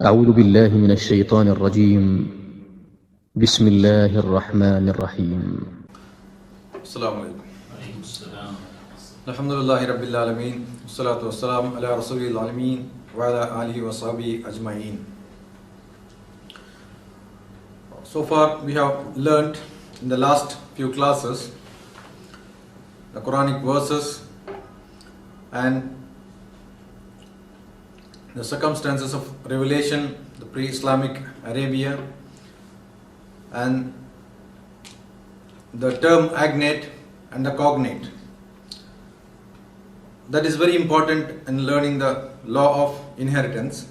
أعوذ بالله من الشيطان الرجيم. بسم الله الرحمن الرحيم. السلام عليكم. الحمد لله رب العالمين والصلاة والسلام على رسول العالمين وعلى آله وصحبه أجمعين. So far we have learnt in the last few classes the Quranic verses and the circumstances of revelation, the pre-Islamic Arabia, and the term agnate and the cognate. That is very important in learning the law of inheritance.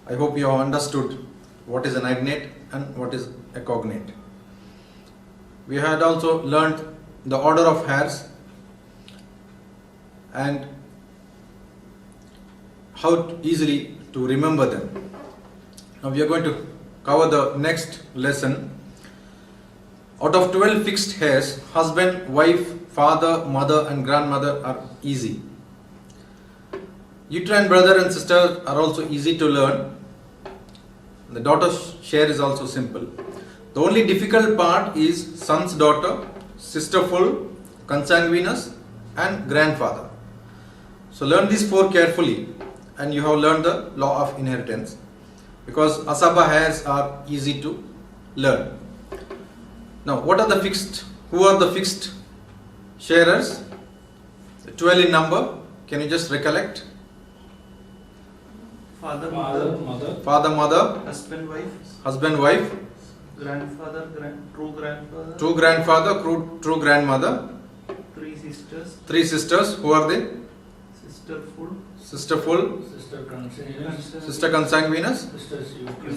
I hope you have understood what is an agnate and what is a cognate. We had also learnt the order of heirs and how easily to remember them. Now we are going to cover the next lesson. Out of 12 fixed heirs, husband, wife, father, mother and grandmother are easy. Uterine brother and sister are also easy to learn. The daughter's share is also simple. The only difficult part is son's daughter, sister full, consanguineous and grandfather. So learn these four carefully and you have learned the law of inheritance, because asaba heirs are easy to learn. Now what are the fixed, who are the fixed sharers? 12 in number. Can you just recollect? Father, mother, Father, mother, husband, wife, grandfather, true grandfather, true grandmother, three sisters. Who are they? Sister full, sister consanguineous,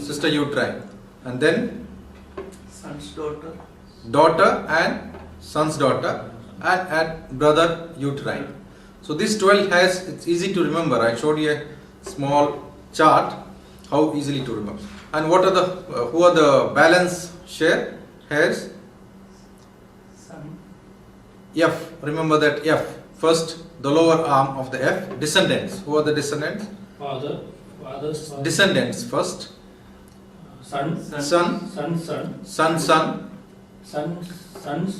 sister uterine, and then son's daughter and son's daughter, and brother uterine. So this 12 has, it's easy to remember. I showed you a small chart how easily to remember. And what are the who are the balance share heirs? son, F. Remember that F. First, the lower arm of the F. Descendants. Who are the descendants? Father's father. Descendants first. Son's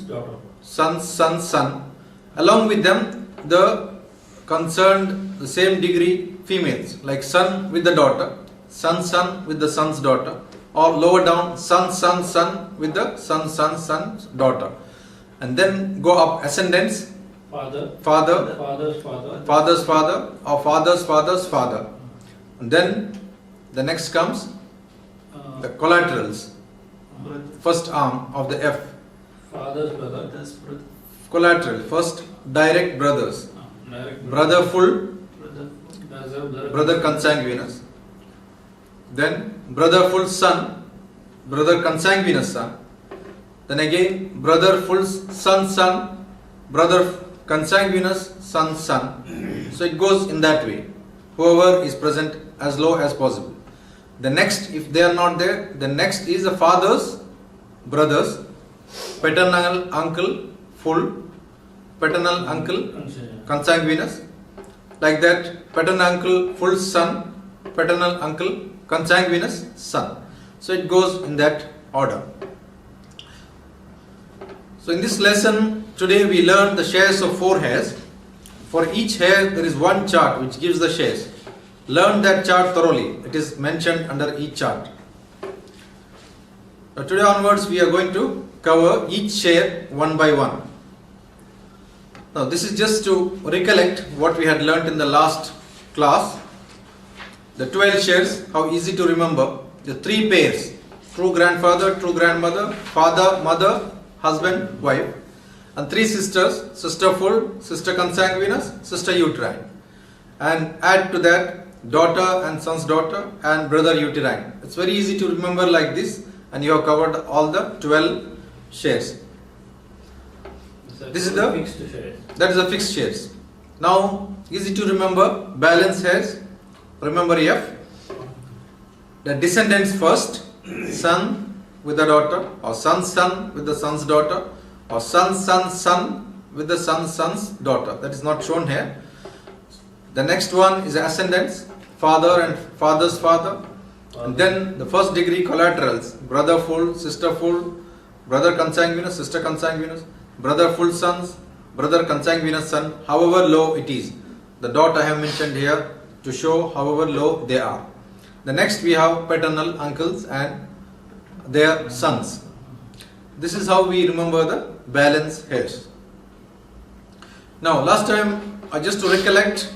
daughter. Son. Along with them, the concerned, the same degree females, like son with the daughter, son with the son's daughter, or lower down, son with the son's daughter. And then go up ascendants, Father's father, or father's father. And then the next comes the collaterals, brother, first arm of the F. father's brother. Collateral, first direct brothers, Direct brother full, brother con. consanguineous, then brother full son, brother consanguineous son, then again brother full son, brother consanguineous son. So it goes in that way. Whoever is present as low as possible. The next, if they are not there, the next is the father's brothers, paternal uncle full, paternal uncle consanguineous, like that, paternal uncle full son, paternal uncle consanguineous son. So it goes in that order. So in this lesson today we learn the shares of 4 heirs. For each heir there is one chart which gives the shares. Learn that chart thoroughly. It is mentioned under each chart. Now today onwards we are going to cover each share one by one. Now this is just to recollect what we had learnt in the last class. The 12 shares, how easy to remember. The 3 pairs, true grandfather, true grandmother, father, mother, husband, wife, and 3 sisters, sister full, sister consanguineous, sister uterine, and add to that daughter and son's daughter and brother uterine. It's very easy to remember like this, and you have covered all the 12 shares. This is the fixed share. That is the fixed shares. Now easy to remember balance heirs. Remember F. The descendants first, son with the daughter, or son with the son's daughter, or son with the son's daughter. That is not shown here. The next one is ascendants. father and father's father. And then the first degree collaterals, brother full, sister full, brother consanguineous, sister consanguineous, brother full sons, brother consanguineous son, however low it is. The dot I have mentioned here to show however low they are. The next we have paternal uncles and their sons. This is how we remember the balance heirs. Now last time, just to recollect,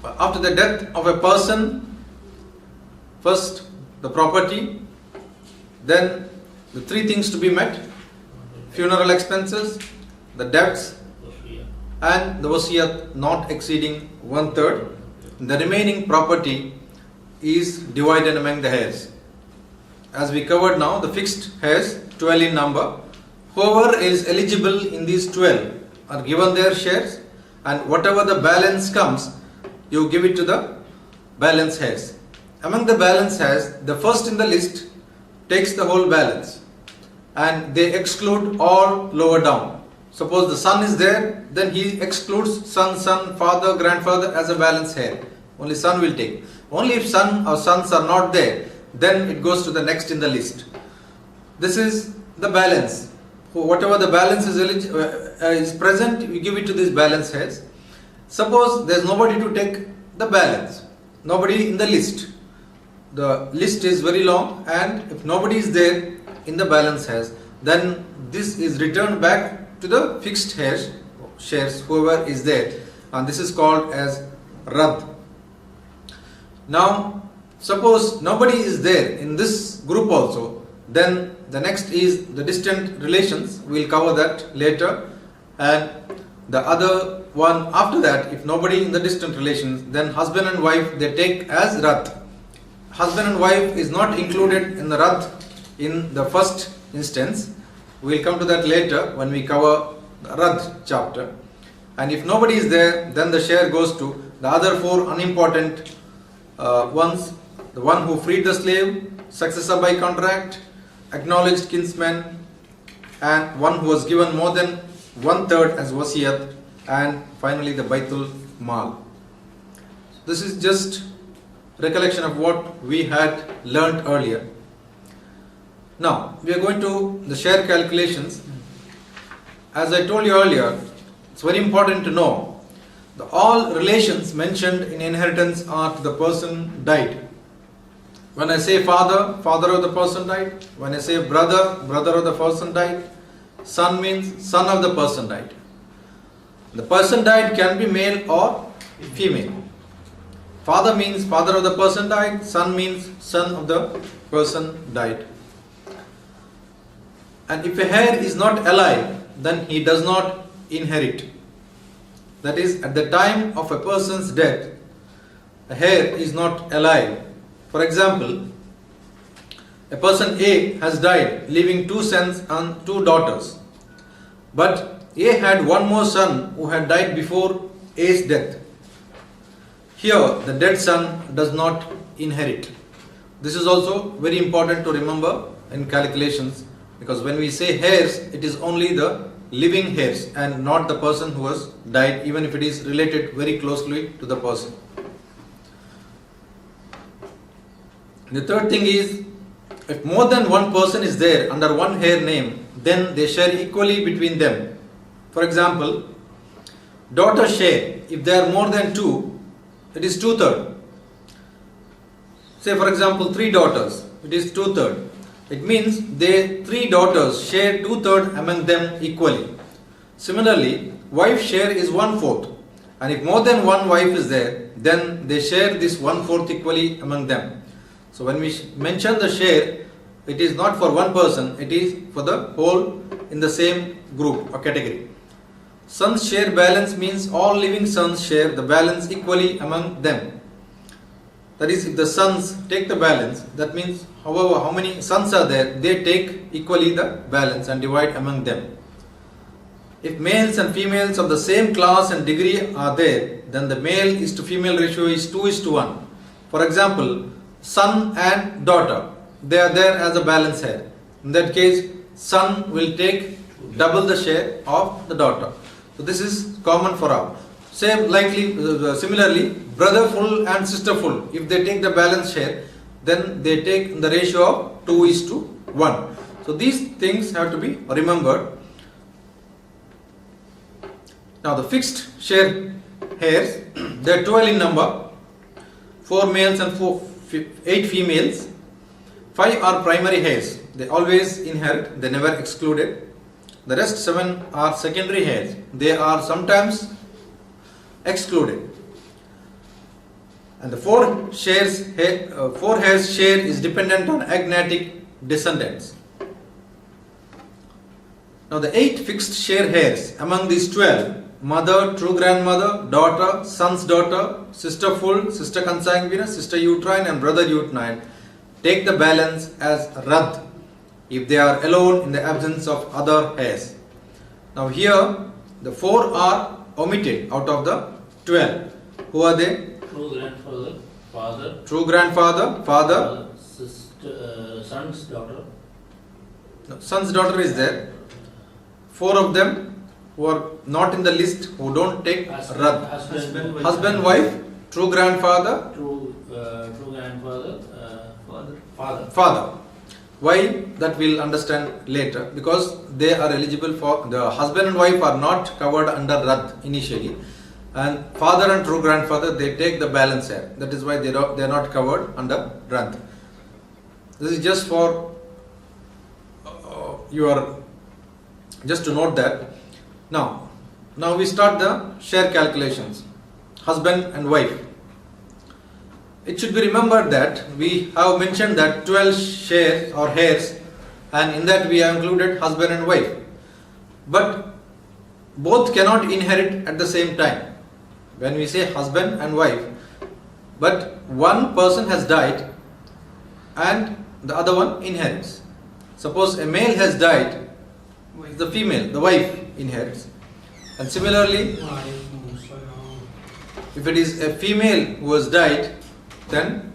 after the death of a person, first the property, then the three things to be met: funeral expenses, the debts, and the wasiyat not exceeding 1/3. The remaining property is divided among the heirs. As we covered now, the fixed heirs, 12 in number. Whoever is eligible in these 12 are given their shares, and whatever the balance comes, you give it to the balance heirs. Among the balance heirs, the first in the list takes the whole balance, and they exclude all lower down. Suppose the son is there, then he excludes son, father, grandfather as a balance heir. Only son will take. Only if son or sons are not there, then it goes to the next in the list. This is the balance. Whatever the balance is present, you give it to these balance heirs. Suppose there is nobody to take the balance, nobody in the list. The list is very long, and if nobody is there in the balance heirs, then this is returned back to the fixed heirs, shares, whoever is there, and this is called as rad. Now, suppose nobody is there in this group also, then the next is the distant relations. We will cover that later. And the other one after that, if nobody in the distant relations, then husband and wife, they take as rad. Husband and wife is not included in the rad in the first instance. We will come to that later when we cover the rad chapter. And if nobody is there, then the share goes to the other four unimportant ones: the one who freed the slave, successor by contract, acknowledged kinsman, and one who was given more than 1/3 as wasiyat, and finally the Baitul Mal. This is just recollection of what we had learnt earlier. Now we are going to the share calculations. As I told you earlier, it's very important to know the all relations mentioned in inheritance are to the person died. When I say father, father of the person died. When I say brother, brother of the person died. Son means son of the person died. The person died can be male or female. Father means father of the person died. Son means son of the person died. And if a heir is not alive, then he does not inherit. That is, at the time of a person's death, a heir is not alive. For example, a person A has died, leaving 2 sons and 2 daughters. But A had one more son who had died before A's death. Here, the dead son does not inherit. This is also very important to remember in calculations, because when we say heirs, it is only the living heirs and not the person who has died, even if it is related very closely to the person. The third thing is, if more than one person is there under one heir name, then they share equally between them. For example, daughter share, if there are more than 2, it is 2/3. Say for example 3 daughters, it is 2/3. It means they 3 daughters share 2/3 among them equally. Similarly, wife share is 1/4, and if more than one wife is there, then they share this 1/4 equally among them. So when we mention the share, it is not for one person, it is for the whole in the same group or category. Sons share balance means all living sons share the balance equally among them. That is, if the sons take the balance, that means however how many sons are there, they take equally the balance and divide among them. If males and females of the same class and degree are there, then the male is to female ratio is 2:1. For example, son and daughter, they are there as a balance heir. In that case, son will take double the share of the daughter. So this is common for all. Similarly, brother full and sister full, if they take the balance share, then they take the ratio of 2:1. So these things have to be remembered. Now the fixed share heirs, they are 12 in number, 4 males and 8 females. 5 are primary heirs, they always inherit, they never excluded. The rest 7 are secondary heirs, they are sometimes excluded. And the 4 heirs share is dependent on agnatic descendants. Now the 8 fixed share heirs among these 12, mother, true grandmother, daughter, son's daughter, sister full, sister consanguineous, sister uterine and brother uterine, take the balance as rad if they are alone in the absence of other heirs. Now here the 4 are omitted out of the 12. Who are they? True grandfather, father, True grandfather, father, sister, son's daughter, no, son's daughter is there. 4 of them who are not in the list, who don't take rad. Husband, wife, true grandfather, true grandfather, father. Why? That we'll understand later, because they are eligible for, the husband and wife are not covered under rad initially, and father and true grandfather, they take the balance share. That is why they are not covered under rad. This is just for just to note that. Now we start the share calculations. Husband and wife. It should be remembered that we have mentioned that 12 shares or heirs, and in that we have included husband and wife. But both cannot inherit at the same time. When we say husband and wife, but one person has died and the other one inherits. Suppose a male has died, the female, the wife inherits. And similarly, if it is a female who has died, then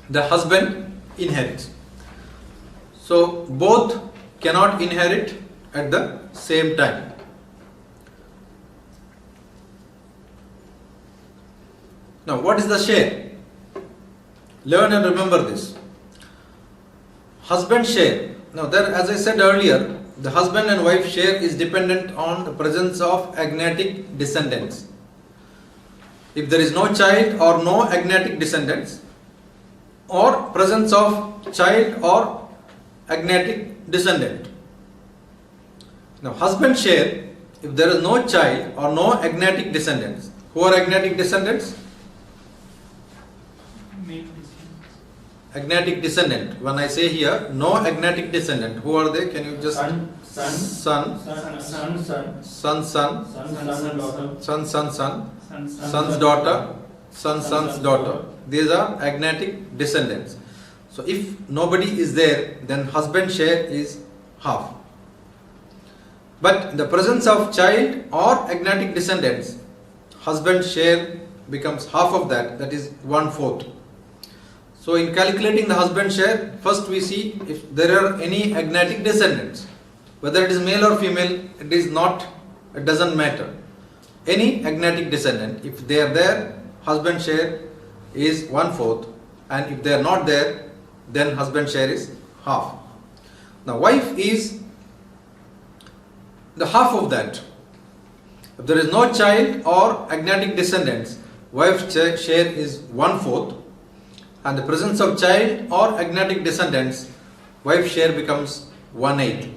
the husband inherits. So both cannot inherit at the same time. Now what is the share? Learn and remember this. Husband share. Now there, as I said earlier, the husband and wife share is dependent on the presence of agnatic descendants. If there is no child or no agnatic descendants, or presence of child or agnatic descendant. Now husband share, if there is no child or no agnatic descendants. Who are agnatic descendants? Agnatic descendant. When I say here no agnatic descendant, who are they? Can you just son, son's daughter, son's daughter. These are agnatic descendants. So if nobody is there, then husband share is half. But in the presence of child or agnatic descendants, husband share becomes half of that, that is 1/4. So in calculating the husband share, first we see if there are any agnatic descendants. Whether it is male or female, it doesn't matter. Any agnatic descendant, if they are there, husband share is 1/4, and if they are not there, then husband share is half. Now wife is the half of that. If there is no child or agnatic descendants, wife's share is 1/4, and the presence of child or agnatic descendants, wife's share becomes 1/8.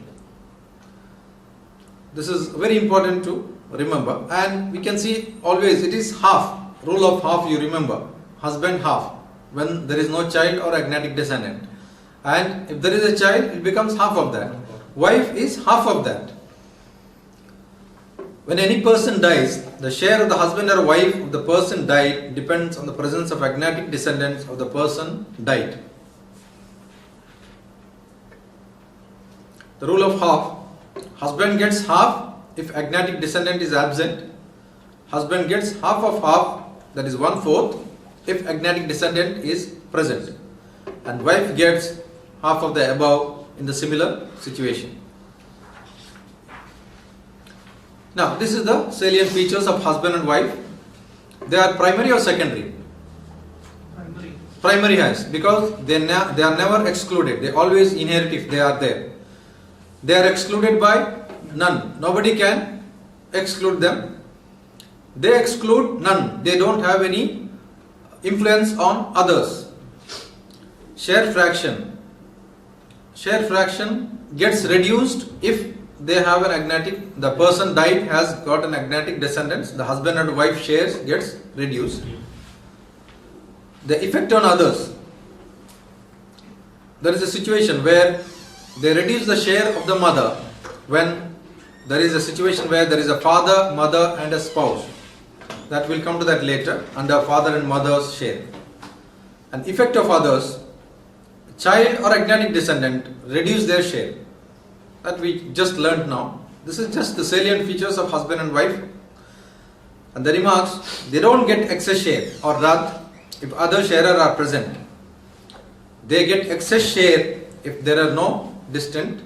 This is very important to remember, and we can see always it is half, rule of half you remember, husband half when there is no child or agnatic descendant, and if there is a child it becomes half of that. Wife is half of that. When any person dies, the share of the husband or wife of the person died depends on the presence of agnatic descendants of the person died. The rule of half. Husband gets half if agnatic descendant is absent. Husband gets half of half, that is 1/4, if agnatic descendant is present. And wife gets half of the above in the similar situation. Now, this is the salient features of husband and wife. They are primary or secondary? Primary. Primary heirs, because they are never excluded. They always inherit if they are there. They are excluded by none. Nobody can exclude them. They exclude none. They don't have any influence on others. Share fraction. Share fraction gets reduced if they have an agnatic, the person died has got an agnatic descendants, the husband and wife shares gets reduced. The effect on others. There is a situation where they reduce the share of the mother when there is a situation where there is a father, mother and a spouse. That will come to that later under father and mother's share. An effect of others, child or agnatic descendant reduce their share. That we just learnt now. This is just the salient features of husband and wife. And the remarks, they don't get excess share or rath if other sharer are present. They get excess share if there are no distant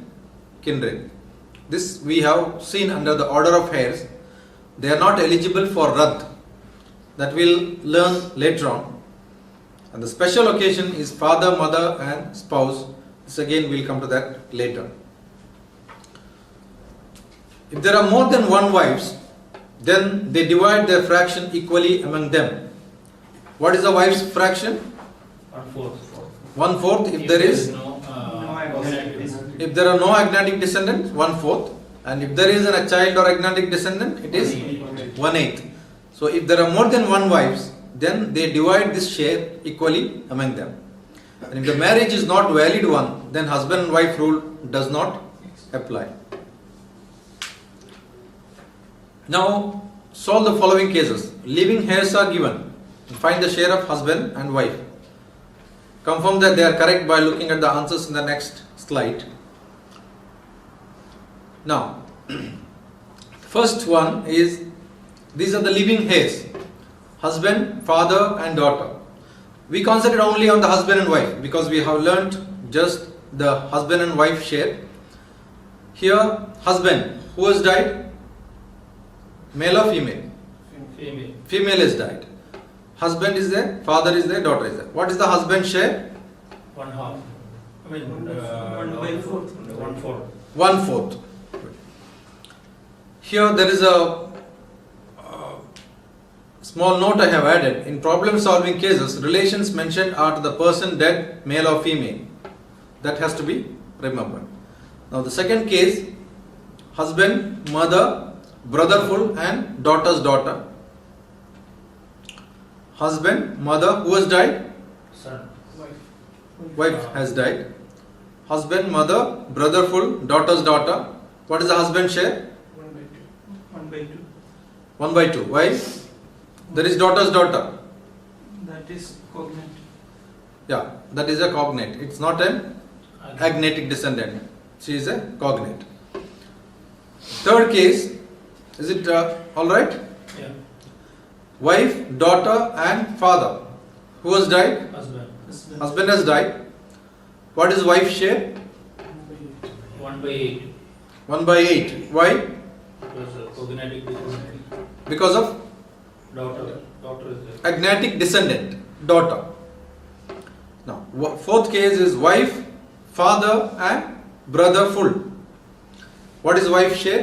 kindred. This we have seen under the order of heirs. They are not eligible for rath. That we'll learn later on. And the special occasion is father, mother and spouse. This again we'll come to that later. If there are more than one wives, then they divide their fraction equally among them. What is the wife's fraction? 1/4. 1/4 if there is. no If there are no agnatic descendants, 1/4. And if there is a child or agnatic descendant, it is 1/8. So if there are more than one wives, then they divide this share equally among them. And if the marriage is not valid one, then husband and wife rule does not apply. Now solve the following cases. Living heirs are given. Find the share of husband and wife. Confirm that they are correct by looking at the answers in the next slide. Now, first one is, these are the living heirs. Husband, father and daughter. We concentrate only on the husband and wife because we have learnt just the husband and wife share. Here, husband, who has died? Male or female? Female. Female is died. Husband is there, father is there, daughter is there. What is the husband share? 1/2. I mean, 1/4. 1/4. 1/4. Here there is a small note I have added. In problem solving cases, relations mentioned are to the person dead, male or female. That has to be remembered. Now the second case, husband, mother, brother full and daughter's daughter. Husband, mother, who has died? Son. Wife has died. Husband, mother, brother full, daughter's daughter. What is the husband share? 1/2. 1/2. Why? There is daughter's daughter. That is cognate. Yeah, that is a cognate. It's not an agnatic descendant. She is a cognate. Third case, is it alright? Yeah. Wife, daughter and father. Who has died? Husband. Husband has died. What is wife's share? 1/8. 1/8. Why? Because cognatic descendant. Because of Daughter. Daughter is there. agnatic descendant, daughter. Now, fourth case is wife, father and brother full. What is wife's share?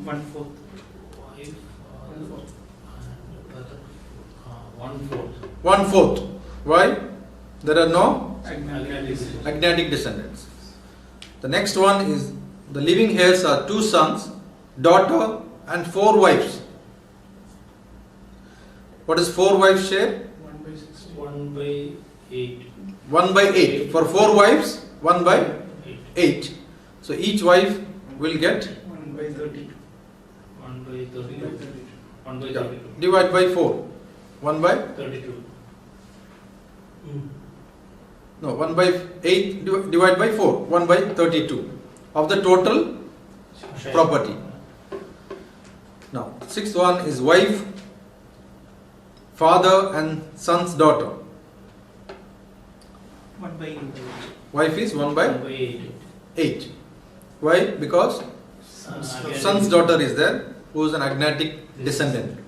1/4. Wife, father, and brother. 1/4. 1/4. Why? There are no Agnatic. agnatic descendants. The next one is the living heirs are 2 sons, daughter and 4 wives. What is 4 wives share? 1/8. 1/8. For 4 wives, 1/8. So each wife will get 1/32. 1/32. 1/32. yeah, divide by 4. 32. No, 1/8 divide by 4. 1/32 of the total property. Now, sixth one is wife, father and son's daughter. 1/8. Wife is 1/8. 1/8. Why? Because son's daughter is there. who is an agnatic descendant.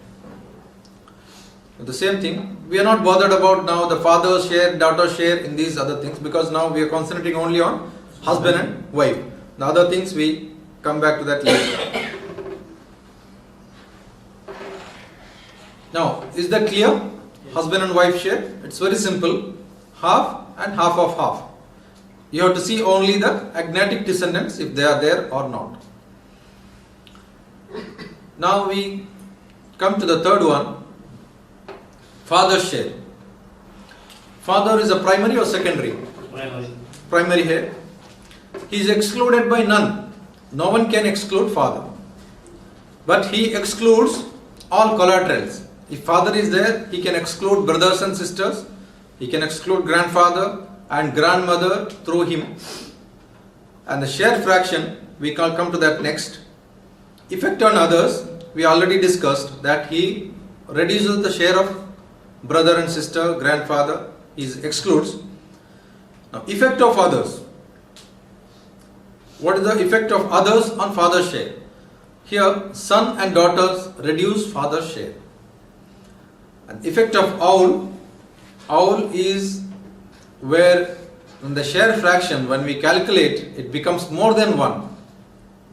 The same thing, we are not bothered about now the father's share, daughter's share in these other things, because now we are concentrating only on husband and wife. The other things we come back to that later. Now, is that clear? Yes. Husband and wife share? It's very simple. Half and half of half. You have to see only the agnatic descendants, if they are there or not. Now we come to the third one. Father's share. Father is a primary or secondary? Primary. Primary here. He is excluded by none. No one can exclude father. But he excludes all collaterals. If father is there, he can exclude brothers and sisters. He can exclude grandfather and grandmother through him. And the share fraction, we can come to that next. Effect on others, we already discussed that he reduces the share of brother and sister, grandfather, he excludes. Now, effect of others. What is the effect of others on father's share? Here, son and daughters reduce father's share. And effect of owl. Owl is where in the share fraction, when we calculate, it becomes more than 1.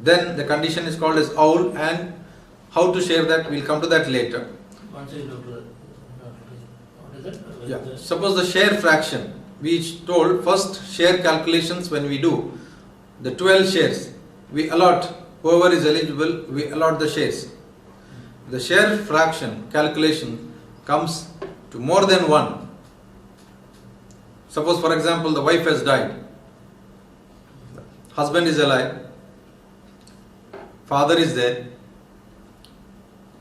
Then the condition is called as owl, and how to share that, we'll come to that later. What is it? Yeah. Suppose the share fraction, we told first share calculations when we do the 12 shares, we allot, whoever is eligible, we allot the shares. The share fraction calculation comes to more than 1. Suppose, for example, the wife has died, husband is alive, father is there,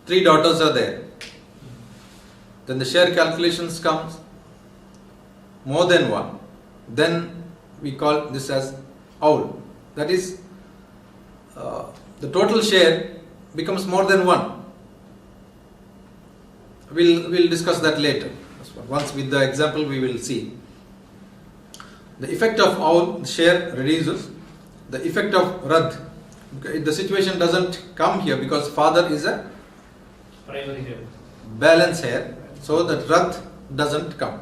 3 daughters are there. Then the share calculations comes more than 1. Then we call this as owl. That is, the total share becomes more than 1. We'll discuss that later. Once with the example we will see. The effect of owl, the share reduces. The effect of rad, the situation doesn't come here because father is a Primary here. balance here. So that rad doesn't come.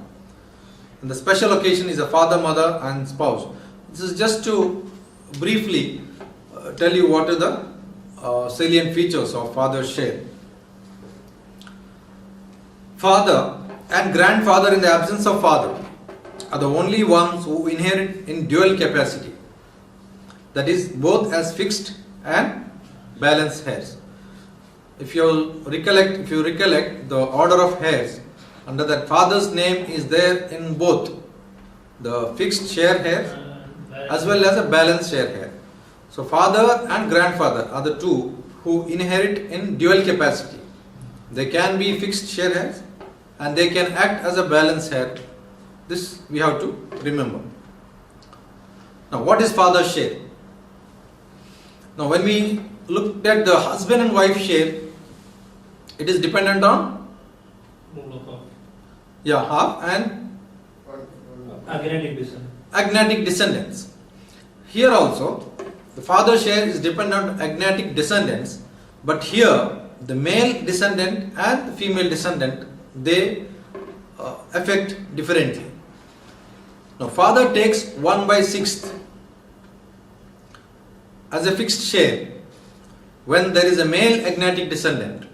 And the special occasion is a father, mother and spouse. This is just to briefly tell you what are the salient features of father's share. Father and grandfather in the absence of father are the only ones who inherit in dual capacity. That is, both as fixed and balance heirs. If you recollect the order of heirs, under that father's name is there in both the fixed share heirs as well as a balance share heir. So father and grandfather are the two who inherit in dual capacity. They can be fixed share heirs and they can act as a balance heir. This we have to remember. Now, what is father's share? Now, when we look at the husband and wife share, it is dependent on half and agnatic descendants. Here also, the father's share is dependent on agnatic descendants, but here the male descendant and the female descendant, they affect differently. Now, father takes 1/6 as a fixed share when there is a male agnatic descendant.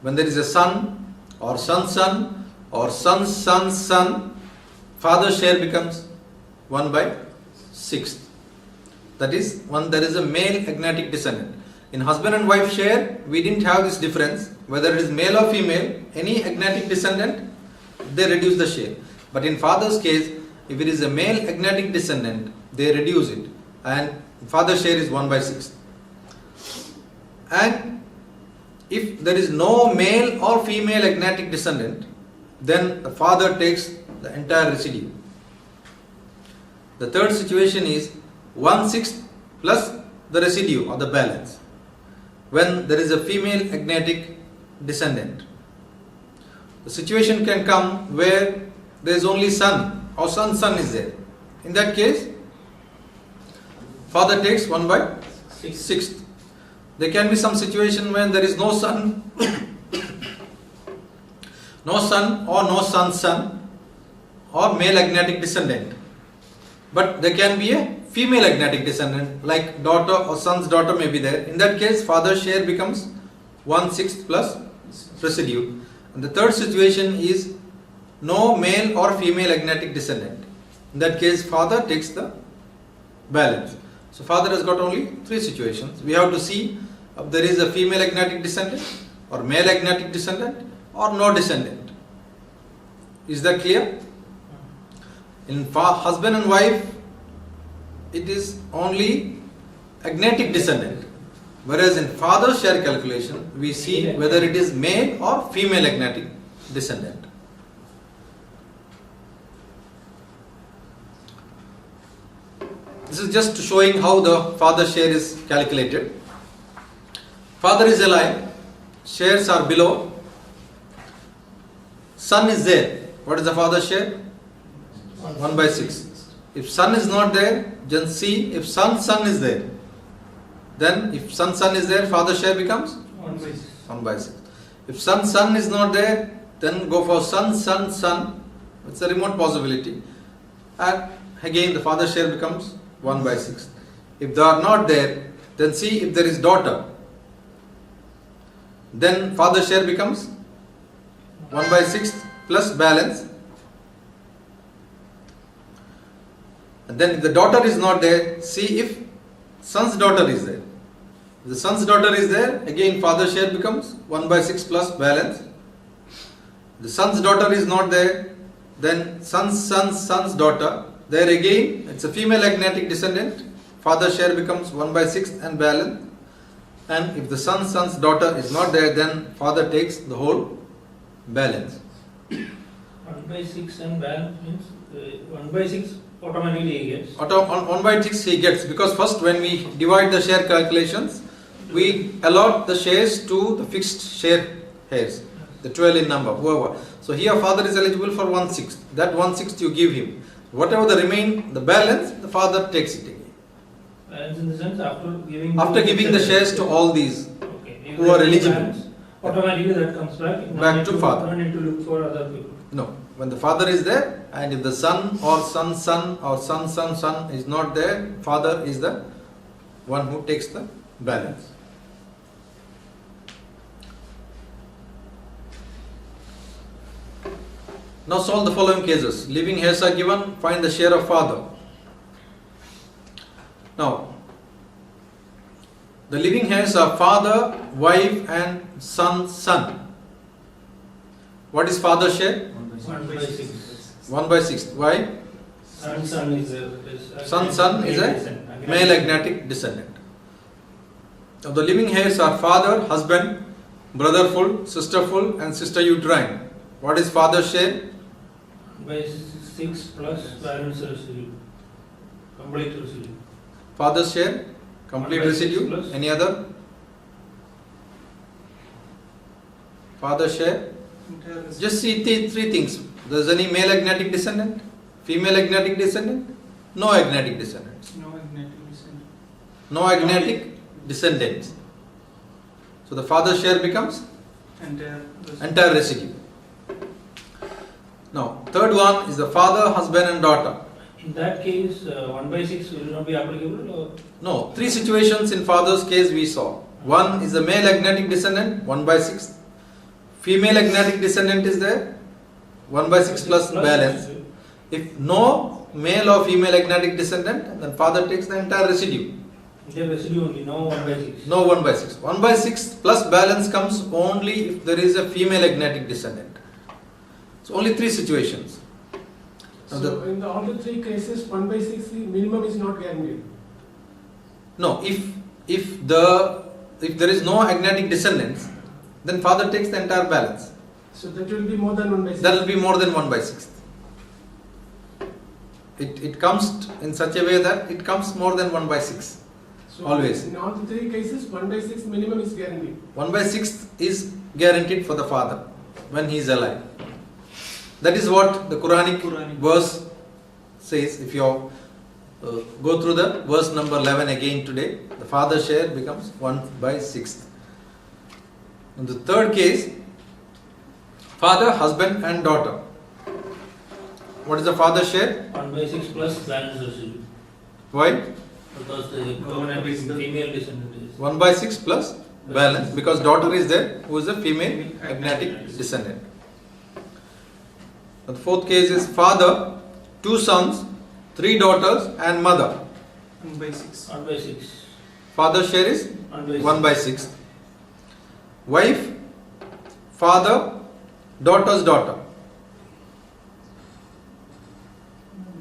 When there is a son or son's son or son's son's son, father's share becomes 1/6. That is, when there is a male agnatic descendant. In husband and wife share, we didn't have this difference. Whether it is male or female, any agnatic descendant, they reduce the share. But in father's case, if it is a male agnatic descendant, they reduce it. And father's share is 1/6. And if there is no male or female agnatic descendant, then the father takes the entire residue. The third situation is 1/6 plus the residue or the balance when there is a female agnatic descendant. The situation can come where there is only son or son's son is there. In that case, father takes 1/6. There can be some situation when there is no son, no son or no son's son or male agnatic descendant. But there can be a female agnatic descendant, like daughter or son's daughter may be there. In that case, father's share becomes 1/6 plus residue. And the third situation is no male or female agnatic descendant. In that case, father takes the balance. So father has got only 3 situations. We have to see if there is a female agnatic descendant or male agnatic descendant or no descendant. Is that clear? In husband and wife, it is only agnatic descendant. Whereas in father's share calculation, we see whether it is male or female agnatic descendant. This is just showing how the father's share is calculated. Father is alive, shares are below, son is there. What is the father's share? 1/6. If son is not there, then see if son is there. Then if son is there, father's share becomes 1/6. If son is not there, then go for son. It's a remote possibility. And again the father's share becomes 1/6. If they are not there, then see if there is daughter. Then father's share becomes 1/6 plus balance. And then if the daughter is not there, see if son's daughter is there. If the son's daughter is there, again father's share becomes 1/6 plus balance. The son's daughter is not there, then son's daughter. There again, it's a female agnatic descendant. Father's share becomes 1/6 and balance. And if the son's daughter is not there, then father takes the whole balance. 1/6 and balance means 1/6 automatically he gets. 1/6 he gets, because first when we divide the share calculations, we allot the shares to the fixed share heirs, the 12 in number, whoever. So here father is eligible for 1/6. That 1/6 you give him. Whatever the remain, the balance, the father takes it again. Balance in the sense After giving the shares to all these who are eligible. Balance, automatically that comes back. Back to father. No need to look for other people. No. When the father is there, and if the son or son's son or son's son is not there, father is the one who takes the balance. Now solve the following cases. Living heirs are given, find the share of father. Now, the living heirs are father, wife and son. What is father's share? 1/6. 1/6. Why? Son is a Son is a male agnatic descendant. Now the living heirs are father, husband, brother full, sister full and sister uterine. What is father's share? 1/6 plus balance residue. Complete residue. Father's share? Complete 1/6 residue. plus. Any other? Father's share? Just see three things. Does any male agnatic descendant? Female agnatic descendant? No agnatic descendants. No agnatic descendant. No agnatic descendants. So the father's share becomes entire residue. Now, third one is the father, husband and daughter. In that case, 1/6 will not be applicable, or No, 3 situations in father's case we saw. One is the male agnatic descendant, 1/6. Female agnatic descendant is there, 1/6 plus balance. If no male or female agnatic descendant, then father takes the entire residue. the residue only, no 1/6. No 1/6. 1/6 plus balance comes only if there is a female agnatic descendant. So only 3 situations. Now So in all the 3 cases, 1/6 minimum is not guaranteed. No, if there is no agnatic descendants, then father takes the entire balance. So that will be more than 1/6. That will be more than 1/6. It comes in such a way that it comes more than 1/6. So always. In all the 3 cases, 1/6 minimum is guaranteed. 1/6 is guaranteed for the father when he is alive. That is what the Quranic verse says. If your Go through the verse number 11 again today. The father share becomes 1/6. In the third case, father, husband and daughter. What is the father share? 1/6 plus balance residue. Why? Because the covenant is female descendant is 1/6 plus balance, because daughter is there, who is a female agnatic descendant. The fourth case is father, 2 sons, 3 daughters and mother. 1/6. 1/6. Father share is 1/6. 1/6. Wife, father, daughter's daughter.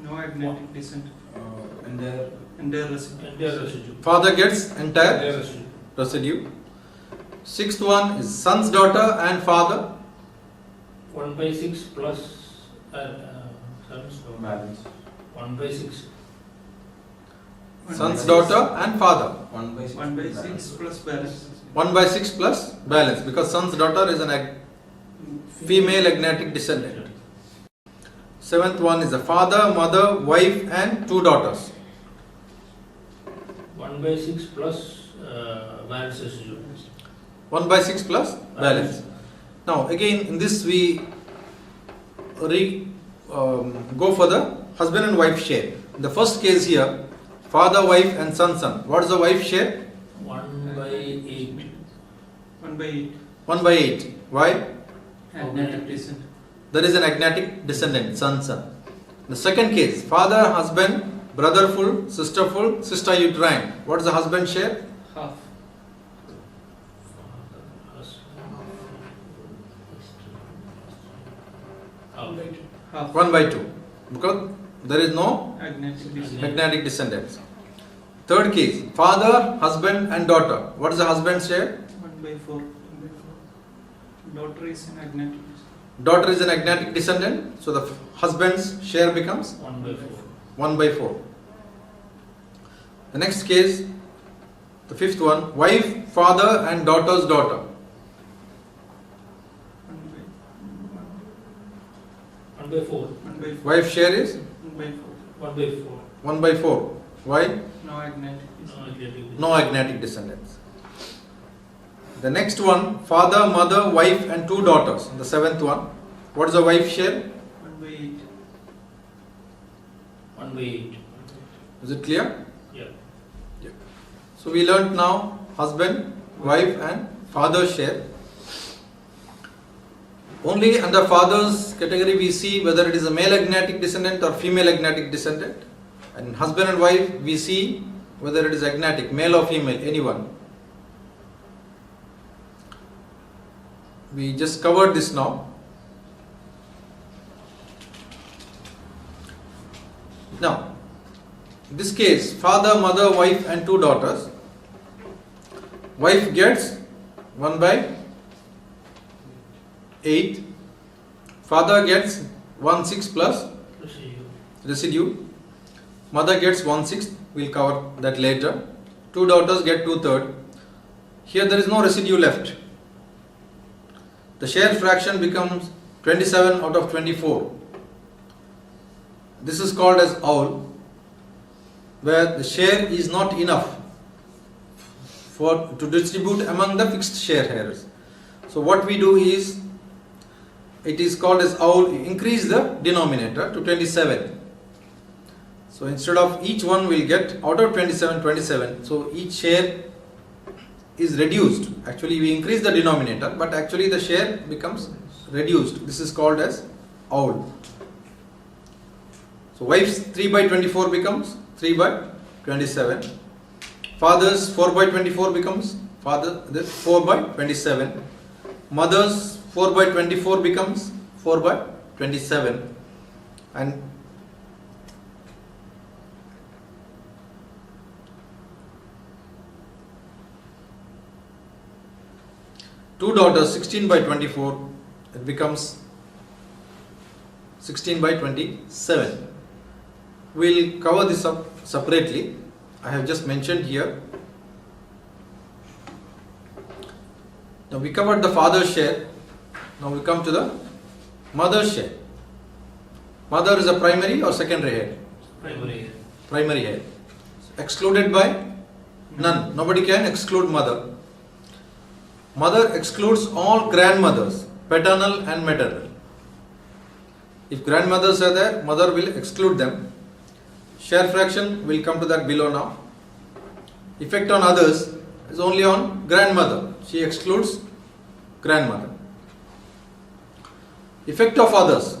No agnatic descent. And their And their residue. Entire residue. Father gets entire Entire residue. residue. Sixth one is son's daughter and father. 1/6 plus son's daughter. balance 1/6. Son's daughter and father. 1/6. 1/6 plus balance. 1/6 plus balance, because son's daughter is an female agnatic descendant. Seventh one is the father, mother, wife and 2 daughters. 1/6 plus balance residue. 1/6 plus balance. Now again in this we go for the husband and wife share. In the first case here, father, wife and son. What is the wife share? 1/8. 1/8. 1/8. Why? Agnatic descent. There is an agnatic descendant, son. The second case, father, husband, brother full, sister uterine. What is the husband share? Half. Half. 1/2. Because there is no Agnatic descent. agnatic descendants. Third case, father, husband and daughter. What is the husband's share? 1/4. Daughter is an agnatic descent. Daughter is an agnatic descendant, so the husband's share becomes 1/4. 1/4. The next case, the fifth one, wife, father and daughter's daughter. 1/4. 1/4. Wife share is 1/4. 1/4. 1/4. Why? No agnatic No descent. agnatic. No agnatic descendants. The next one, father, mother, wife and 2 daughters. The seventh one, what is the wife share? 1/8. 1/8. Is it clear? Yeah. So we learnt now husband, wife and father's share. Only under father's category we see whether it is a male agnatic descendant or female agnatic descendant. And husband and wife we see whether it is agnatic, male or female, anyone. We just covered this now. Now, in this case, father, mother, wife and 2 daughters. Wife gets 1/8. Father gets 1/6 plus Residue. residue. Mother gets 1/6. We'll cover that later. 2 daughters get 2/3. Here there is no residue left. The share fraction becomes 27 out of 24. This is called as owl, where the share is not enough to distribute among the fixed share heirs. So what we do is, it is called as owl, increase the denominator to 27. So instead of each one will get out of 27, so each share is reduced. Actually we increase the denominator, but actually the share becomes reduced. This is called as owl. So wife's 3/24 becomes 3/27. Father's 4/24 becomes 4/27. Mother's 4/24 becomes 4/27. And two daughters, 16/24, it becomes 16/27. We'll cover this up separately. I have just mentioned here. Now we covered the father's share. Now we come to the mother's share. Mother is a primary or secondary heir? Primary. primary heir. Excluded by none. Nobody can exclude mother. Mother excludes all grandmothers, paternal and maternal. If grandmothers are there, mother will exclude them. Share fraction, will come to that below now. Effect on others is only on grandmother. She excludes grandmother. Effect of others.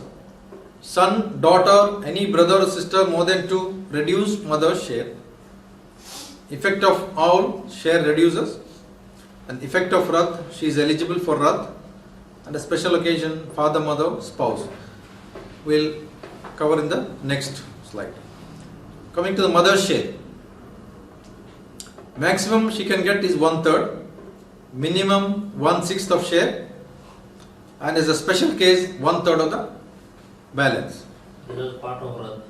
Son, daughter, any brother or sister more than 2 reduce mother's share. Effect of all, share reduces. And effect of Rath, she is eligible for Rath. And a special occasion, father, mother, spouse. We'll cover in the next slide. Coming to the mother's share. Maximum she can get is 1/3. Minimum 1/6 of share. And as a special case, 1/3 of the balance. This is part of Rath.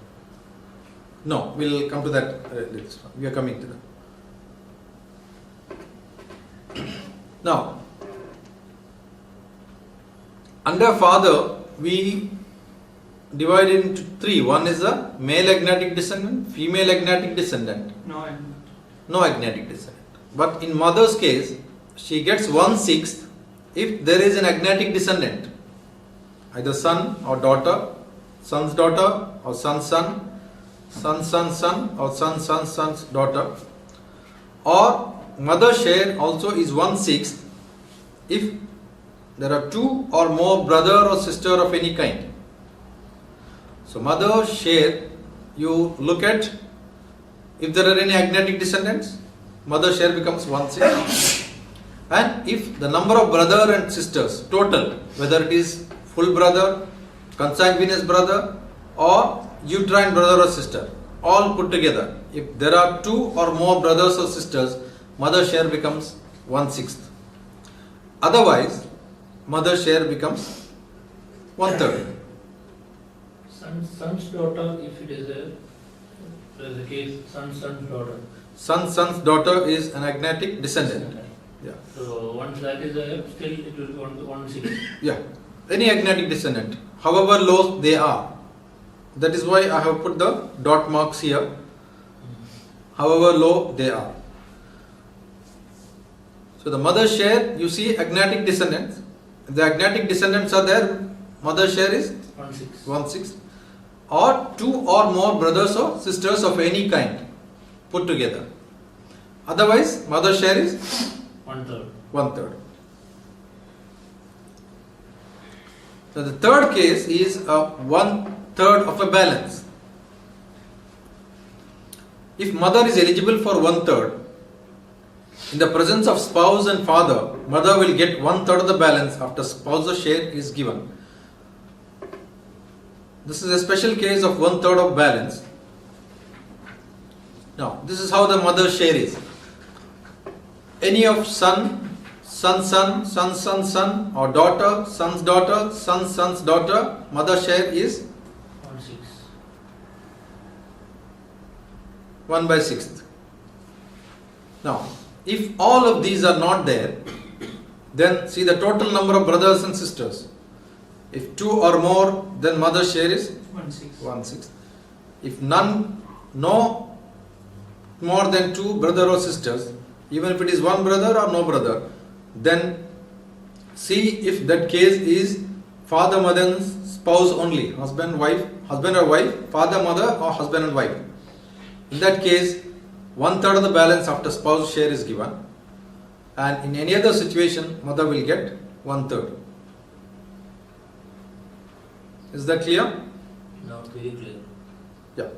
No, we'll come to that later. We are coming to that. Now, under father, we divide it into 3. One is the male agnatic descendant, female agnatic descendant, No, I'm no agnatic descendant. But in mother's case, she gets 1/6 if there is an agnatic descendant, either son or daughter, son's daughter or son's son, son's son's son or son's son's son's daughter, or mother's share also is 1/6 if there are 2 or more brother or sister of any kind. So mother's share, you look at if there are any agnatic descendants, mother's share becomes 1/6. And if the number of brother and sisters total, whether it is full brother, consanguineous brother or uterine brother or sister, all put together, if there are 2 or more brothers or sisters, mother's share becomes 1/6. Otherwise, mother's share becomes 1/3. Son's daughter, if it is a case, son's daughter. Son's daughter is an agnatic descendant. Yeah. So once that is there, still it will be 1/6. Yeah. Any agnatic descendant, however low they are. That is why I have put the dot marks here. However low they are. So the mother's share, you see agnatic descendants. If the agnatic descendants are there, mother's share is 1/6. 1/6. Or 2 or more brothers or sisters of any kind put together. Otherwise, mother's share is 1/3. 1/3. So the third case is a 1/3 of a balance. If mother is eligible for 1/3, in the presence of spouse and father, mother will get 1/3 of the balance after spouse's share is given. This is a special case of 1/3 of balance. Now, this is how the mother's share is. Any of son, son's son, son's son's son, or daughter, son's daughter, son's son's daughter, mother's share is 1/6. 1/6. Now, if all of these are not there, then see the total number of brothers and sisters. If 2 or more, then mother's share is 1/6. 1/6. If none, no more than 2 brother or sisters, even if it is 1 brother or no brother, then see if that case is father, mother, spouse only, husband or wife, father, mother, or husband and wife. In that case, 1/3 of the balance after spouse share is given, and in any other situation, mother will get 1/3. Is that clear? Not very clear. Yeah.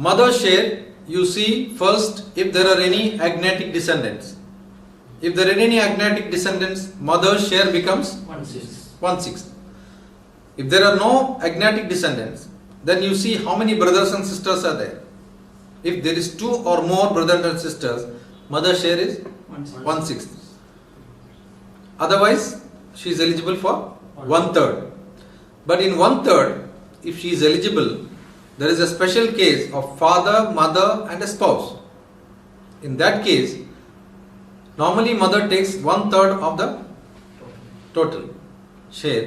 Mother's share, you see first if there are any agnatic descendants. If there are any agnatic descendants, mother's share becomes 1/6. 1/6. If there are no agnatic descendants, then you see how many brothers and sisters are there. If there is 2 or more brothers and sisters, mother's share is 1/6. 1/6. Otherwise, she is eligible for 1/3. But in 1/3, if she is eligible, there is a special case of father, mother, and a spouse. In that case, normally mother takes 1/3 of the total share.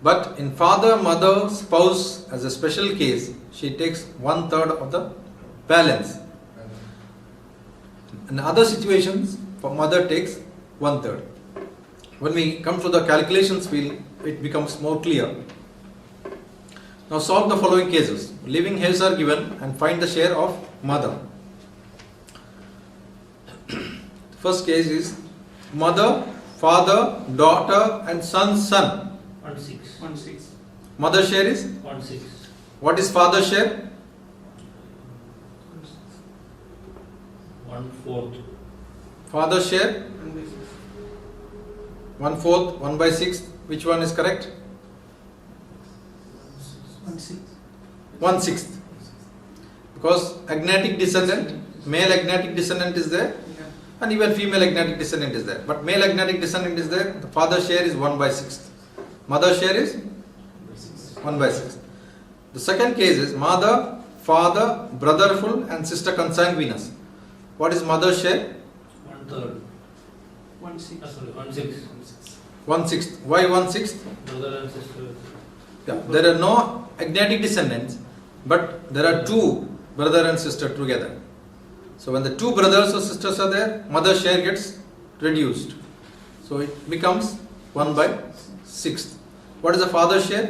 But in father, mother, spouse, as a special case, she takes 1/3 of the balance. In other situations, mother takes 1/3. When we come to the calculations field, it becomes more clear. Now solve the following cases. Living heirs are given and find the share of mother. First case is mother, father, daughter and son's son. 1/6. 1/6. Mother share is? 1/6. What is father share? 1/4. Father share? 1/6. 1/4, 1/6. Which one is correct? 1/6. 1/6. Because agnatic descendant, male agnatic descendant is there, Yeah. and even female agnatic descendant is there. But male agnatic descendant is there, the father share is 1/6. Mother share is 1/6. The second case is mother, father, brother full and sister consanguineous. What is mother's share? 1/3. 1/6. Sorry, 1/6. 1/6. Why 1/6? Brother and sister. Yeah, there are no agnatic descendants, but there are two brother and sister together. So when the two brothers or sisters are there, mother's share gets reduced. So it becomes 1/6. What is the father's share?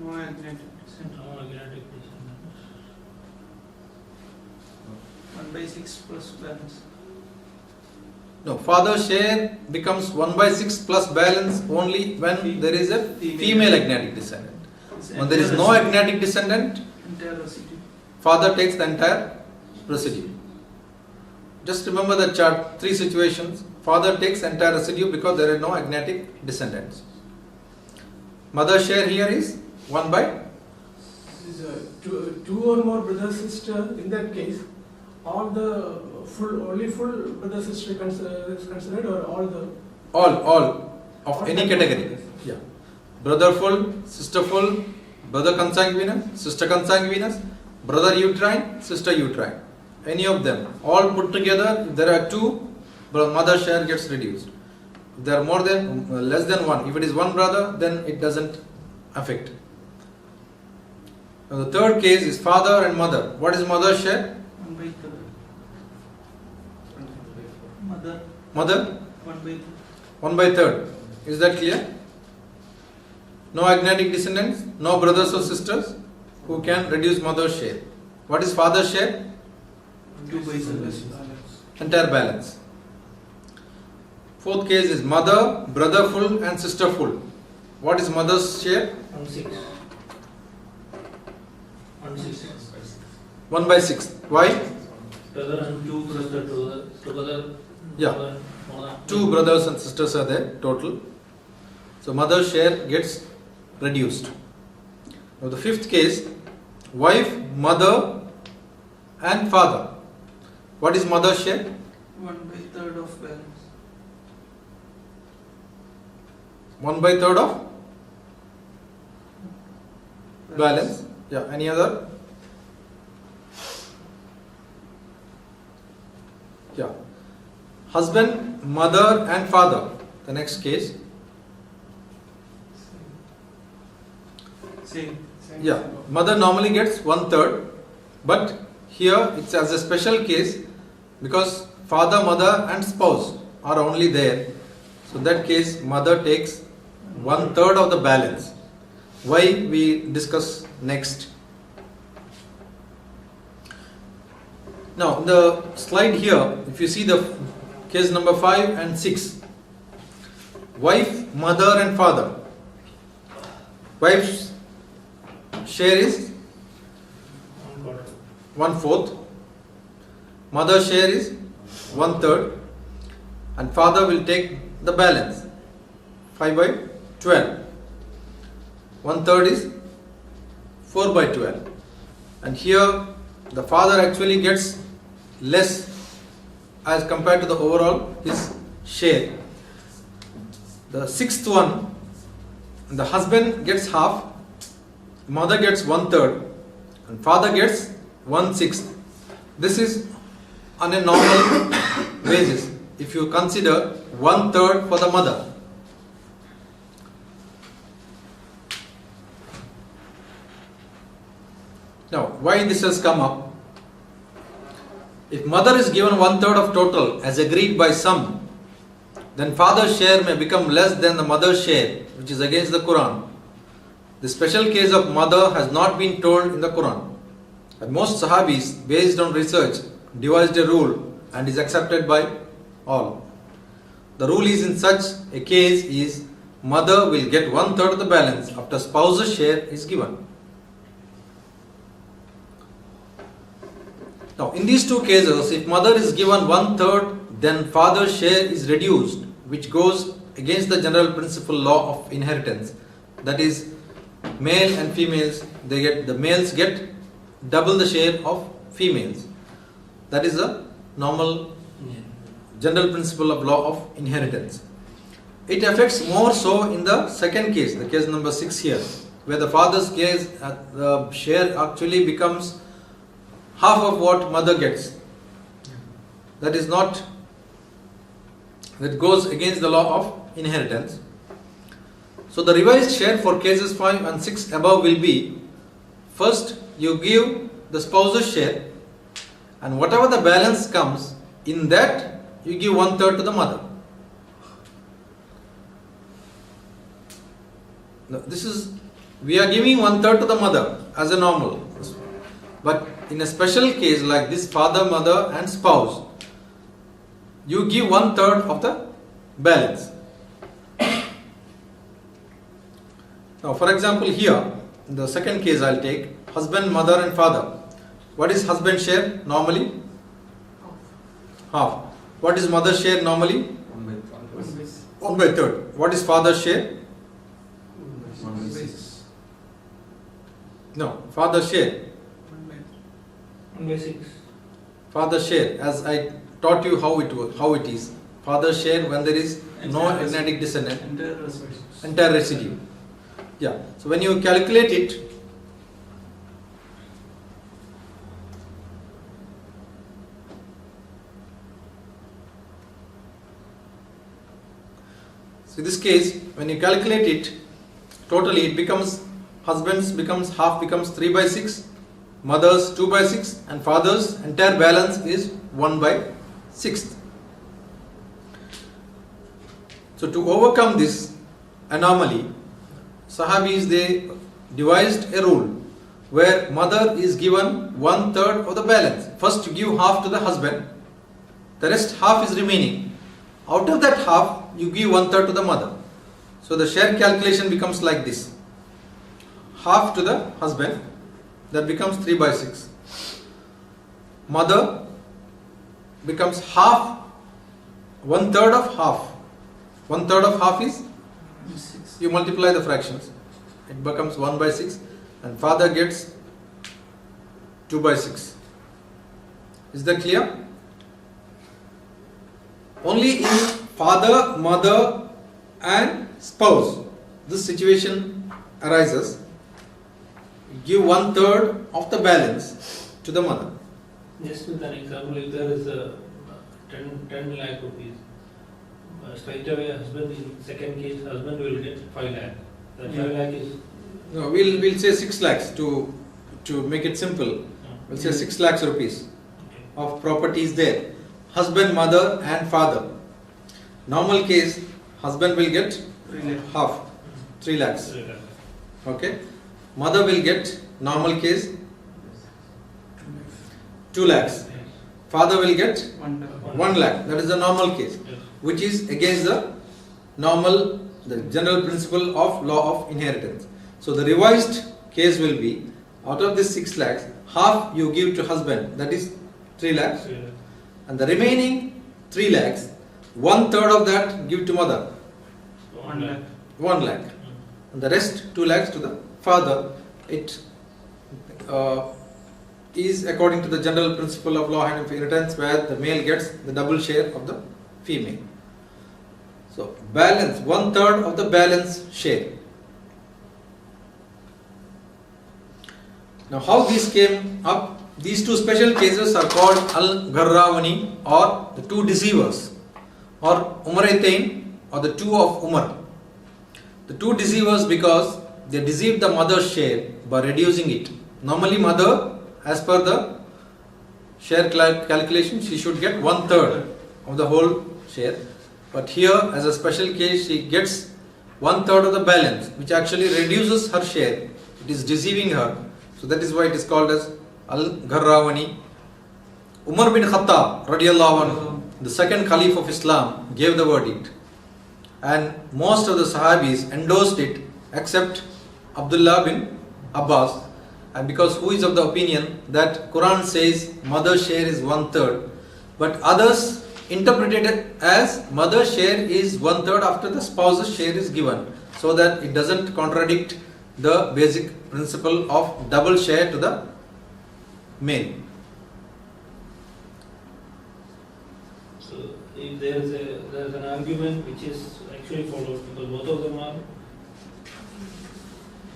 No agnatic descent. No genetic descendants. 1/6 plus balance. No, father's share becomes 1/6 plus balance only when there is a female agnatic descendant. When there is no agnatic descendant, Entire residue. father takes the entire residue. Just remember the chart, three situations. Father takes entire residue because there are no agnatic descendants. Mother's share here is 1/. This is, two or more brother sister. In that case, all the only full brother sister is considered, or all the All of any category. Yeah. Brother full, sister full, brother consanguineous, sister consanguineous, brother uterine, sister uterine. Any of them. All put together, if there are two, mother share gets reduced. If there are more than, less than one, if it is one brother, then it doesn't affect. Now the third case is father and mother. What is mother's share? 1/3. Mother. Mother? 1/3. 1/3. Is that clear? No agnatic descendants, no brothers or sisters who can reduce mother's share. What is father's share? 2/7. Entire balance. Fourth case is mother, brother full and sister full. What is mother's share? 1/6. 1/6. 1/6. Why? Brother and two sister together. Yeah. More than Two brothers and sisters are there total. So mother's share gets reduced. Now the fifth case, wife, mother and father. What is mother's share? 1/3 of balance. 1/3 of balance. Yeah, any other? Yeah. Husband, mother and father. The next case. Same. Yeah. Mother normally gets 1/3, but here it's as a special case because father, mother and spouse are only there. So in that case, mother takes 1/3 of the balance. Why we discuss next. Now the slide here, if you see the case number 5 and 6, wife, mother and father. Wife's share is 1/4. Mother's share is 1/3, and father will take the balance 5/12. 1/3 is 4/12, and here the father actually gets less as compared to the overall his share. The sixth one, the husband gets half, mother gets 1/3, and father gets 1/6. This is on a normal basis. If you consider 1/3 for the mother. Now, why this has come up? If mother is given 1/3 of total as agreed by some, then father's share may become less than the mother's share, which is against the Quran. The special case of mother has not been told in the Quran. But most Sahabis, based on research, devised a rule and is accepted by all. The rule is in such a case is mother will get 1/3 of the balance after spouse's share is given. Now, in these two cases, if mother is given 1/3, then father's share is reduced, which goes against the general principle law of inheritance. That is, male and females, the males get double the share of females. That is the normal general principle of law of inheritance. It affects more so in the second case, the case number 6 here, where the father's case, the share actually becomes half of what mother gets. That goes against the law of inheritance. So the revised share for cases 5 and 6 above will be, first you give the spouse's share, and whatever the balance comes, in that you give 1/3 to the mother. Now, we are giving 1/3 to the mother as a normal. But in a special case like this, father, mother and spouse, you give 1/3 of the balance. Now, for example, here, in the second case I'll take husband, mother and father. What is husband's share normally? Half. What is mother's share normally? 1/3. What is father's share? 1/6. No, father's share. 1/6. Father's share, as I taught you how it is. Father's share when there is no genetic descendant, entire residue. Yeah. So when you calculate it, so in this case, when you calculate it, totally it becomes, husband's becomes half, becomes 3/6, mother's 2/6, and father's entire balance is 1/6. So to overcome this anomaly, Sahabis, they devised a rule where mother is given 1/3 of the balance. First you give half to the husband, the rest half is remaining. Out of that half, you give 1/3 to the mother. So the share calculation becomes like this. Half to the husband, that becomes 3/6. Mother becomes half, 1/3 of half. 1/3 of half is, you multiply the fractions, it becomes 1/6, and father gets 2/6. Is that clear? Only in father, mother and spouse this situation arises. Give 1/3 of the balance to the mother. Just with an example, if there is a 10 lakh rupees, straight away husband, in second case, husband will get 5 lakh. The 5 lakh is... No, we'll say 6 lakhs to make it simple. We'll say 6 lakhs rupees of property is there. Husband, mother and father. Normal case, husband will get half, 3 lakhs. Okay. Mother will get, normal case, 2 lakhs. Father will get 1 lakh. That is the normal case, which is against the general principle of law of inheritance. So the revised case will be, out of this 6 lakhs, half you give to husband, that is 3 lakhs, and the remaining 3 lakhs, 1/3 of that give to mother, 1 lakh. 1 lakh, and the rest 2 lakhs to the father. It is according to the general principle of law of inheritance, where the male gets the double share of the female. So balance, 1/3 of the balance share. Now how these came up? These two special cases are called Al-Gharrawani, or the two deceivers, or Umaratain, or the two of Umar. The two deceivers because they deceived the mother's share by reducing it. Normally mother, as per the share calculation, she should get 1/3 of the whole share. But here, as a special case, she gets 1/3 of the balance, which actually reduces her share. It is deceiving her. So that is why it is called as Al-Gharrawani. Umar bin Khattab, radiallahu anhu, the second Caliph of Islam, gave the verdict. And most of the Sahabis endorsed it except Abdullah bin Abbas. And because who is of the opinion that Quran says mother's share is 1/3, but others interpreted it as mother's share is 1/3 after the spouse's share is given, so that it doesn't contradict the basic principle of double share to the male. So if there's an argument which is actually followed, because both of them are,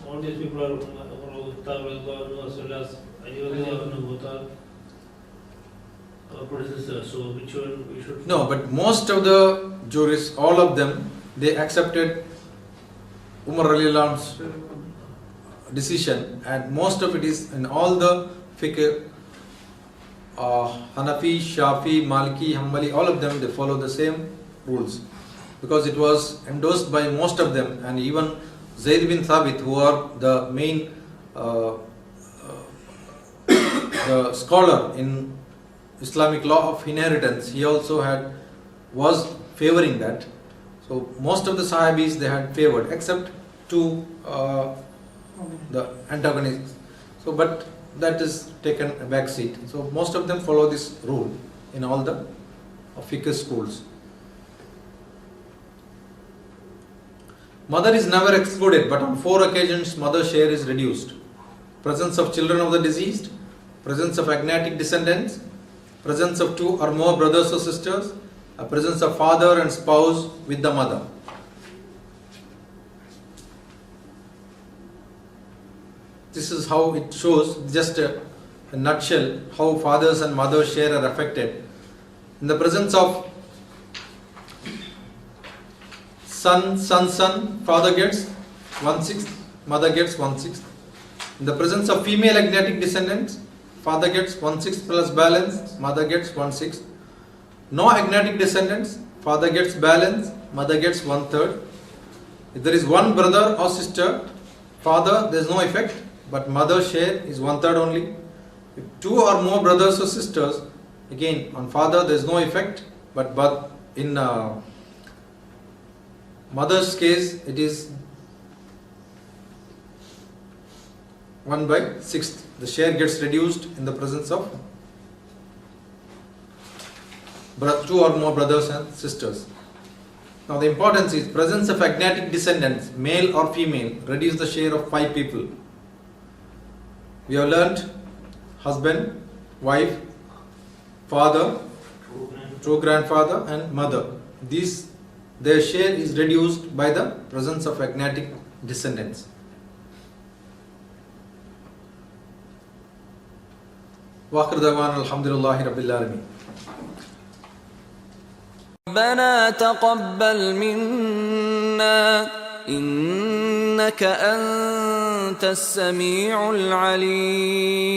all these people are as well as both are predecessors. So which one we should? No, but most of the jurists, all of them, they accepted Umar radiallahu anhu's decision, and most of it is in all the fiqh, Hanafi, Shafi, Maliki, Hanbali, all of them, they follow the same rules because it was endorsed by most of them, and even Zayd bin Thabit, who are the main the scholar in Islamic law of inheritance, he also was favoring that. So most of the Sahabis they had favored, except two the antagonists. So but that is taken a back seat. So most of them follow this rule in all the fiqh schools. Mother is never excluded, but on 4 occasions mother's share is reduced. Presence of children of the deceased, presence of agnatic descendants, presence of 2 or more brothers or sisters, a presence of father and spouse with the mother. This is how it shows, just a nutshell, how fathers and mothers share are affected. In the presence of son, father gets 1/6, mother gets 1/6. In the presence of female agnatic descendants, father gets 1/6 plus balance, mother gets 1/6. No agnatic descendants, father gets balance, mother gets 1/3. If there is one brother or sister, father there is no effect, but mother's share is 1/3 only. If 2 or more brothers or sisters, again on father there is no effect, but in mother's case it is 1/6. The share gets reduced in the presence of 2 or more brothers and sisters. Now the importance is presence of agnatic descendants, male or female, reduce the share of 5 people. We have learnt husband, wife, father, true grandfather and mother. Their share is reduced by the presence of agnatic descendants. وآخر دعوانا الحمد لله رب العالمين. ربنا تقبل منا إنك أنت السميع العليم